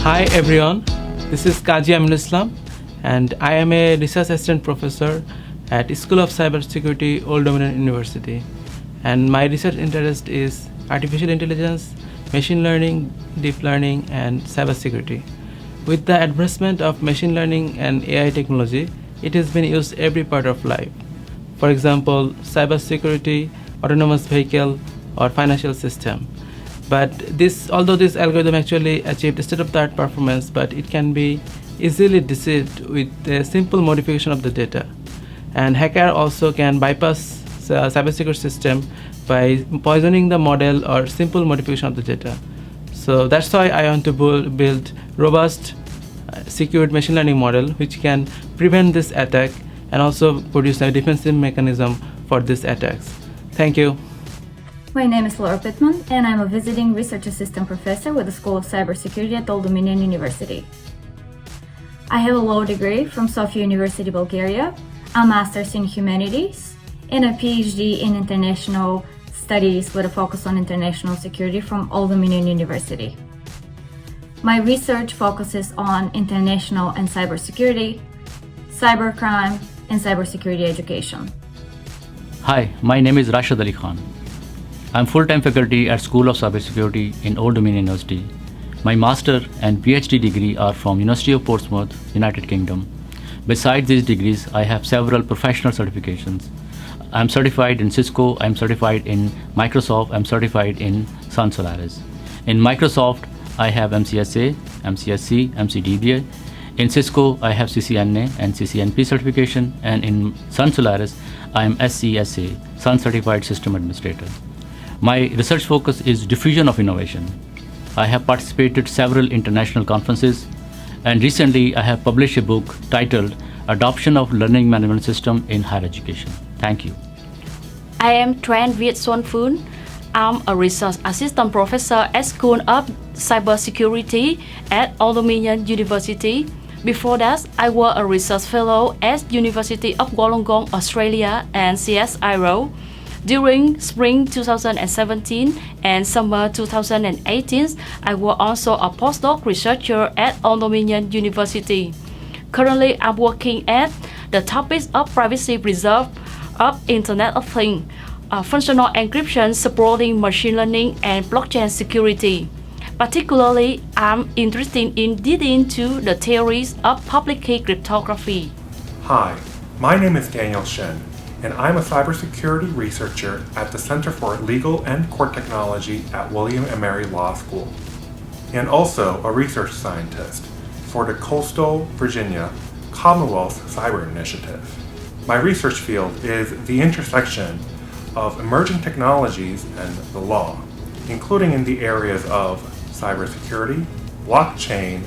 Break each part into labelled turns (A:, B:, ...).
A: Hi everyone, this is Kaji Aminul Islam and I am a research assistant professor at School of Cybersecurity, Old Dominion University. And my research interest is artificial intelligence, machine learning, deep learning and cybersecurity. With the advancement of machine learning and AI technology, it has been used every part of life. For example, cybersecurity, autonomous vehicle or financial system. But although this algorithm actually achieved state-of-the-art performance, but it can be easily deceived with a simple modification of the data. And hacker also can bypass cybersecurity system by poisoning the model or simple modification of the data. So that's why I want to build robust, secured machine learning model which can prevent this attack and also produce a defensive mechanism for these attacks. Thank you.
B: My name is Laura Pittman, and I'm a visiting research assistant professor with the School of Cybersecurity at Old Dominion University. I have a law degree from Sofia University, Bulgaria, a master's in humanities, and a PhD in international studies with a focus on international security from Old Dominion University. My research focuses on international and cybersecurity, cybercrime, and cybersecurity education.
C: Hi, my name is Rashid Ali Khan. I'm full-time faculty at School of Cybersecurity in Old Dominion University. My master and PhD degree are from University of Portsmouth, United Kingdom. Besides these degrees, I have several professional certifications. I'm certified in Cisco, I'm certified in Microsoft, I'm certified in Sun Solaris. In Microsoft, I have MCSA, MCSC, MCDBA. In Cisco, I have CCNA and CCNP certification, and in Sun Solaris, I am SCSA, Sun Certified System Administrator. My research focus is diffusion of innovation. I have participated several international conferences, and recently I have published a book titled Adoption of Learning Management System in Higher Education. Thank you.
D: I am Tran Viet Xuân Phuong. I'm a research assistant professor at School of Cybersecurity at Old Dominion University. Before that, I was a research fellow at University of Wollongong, Australia and CSIRO. During spring 2017 and summer 2018, I was also a postdoc researcher at Old Dominion University. Currently, I'm working at the topics of privacy preserve of Internet of Things, functional encryption supporting machine learning and blockchain security. Particularly, I'm interested in digging into the theories of public key cryptography.
E: Hi, my name is Daniel Shen, and I'm a cybersecurity researcher at the Center for Legal and Court Technology at William & Mary Law School, and also a research scientist for the Coastal Virginia Commonwealth Cyber Initiative. My research field is the intersection of emerging technologies and the law, including in the areas of cybersecurity, blockchain,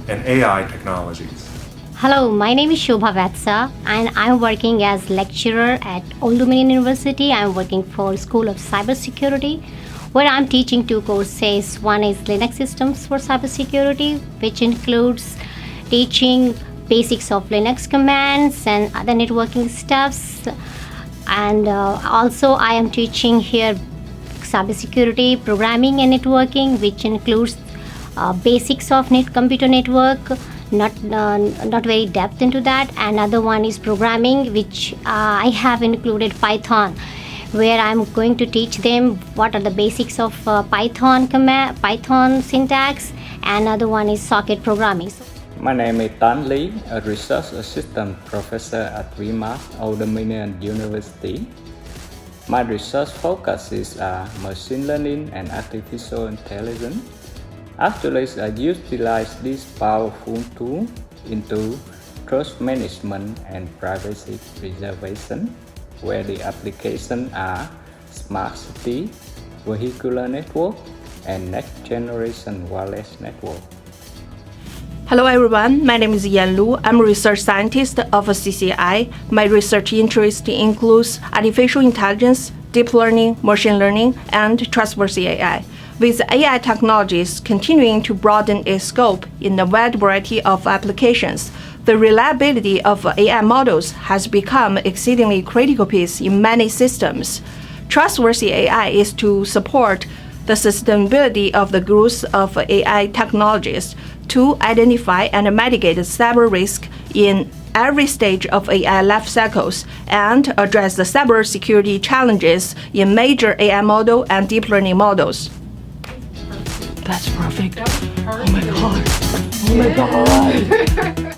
E: and AI technologies.
F: Hello, my name is Shobha Vatsa and I'm working as lecturer at Old Dominion University. I'm working for School of Cybersecurity, where I'm teaching two courses. One is Linux Systems for Cybersecurity, which includes teaching basics of Linux commands and other networking stuffs. And also I am teaching here cybersecurity programming and networking, which includes basics of computer network, not very depth into that. Another one is programming, which I have included Python, where I'm going to teach them what are the basics of Python syntax. Another one is socket programming.
G: My name is Tan Lee, a research assistant professor at WIMAR, Old Dominion University. My research focus is machine learning and artificial intelligence. Actually, I utilize this powerful tool into trust management and privacy preservation, where the applications are smart city, vehicular network, and next generation wireless network.
H: Hello everyone, my name is Yan Lu. I'm a research scientist of CCI. My research interest includes artificial intelligence, deep learning, machine learning, and trustworthy AI. With AI technologies continuing to broaden its scope in a wide variety of applications, the reliability of AI models has become exceedingly critical piece in many systems. Trustworthy AI is to support the sustainability of the growth of AI technologies to identify and mitigate cyber risk in every stage of AI life cycles and address the cybersecurity challenges in major AI model and deep learning models.
A: That's perfect. Oh my god. Oh my god.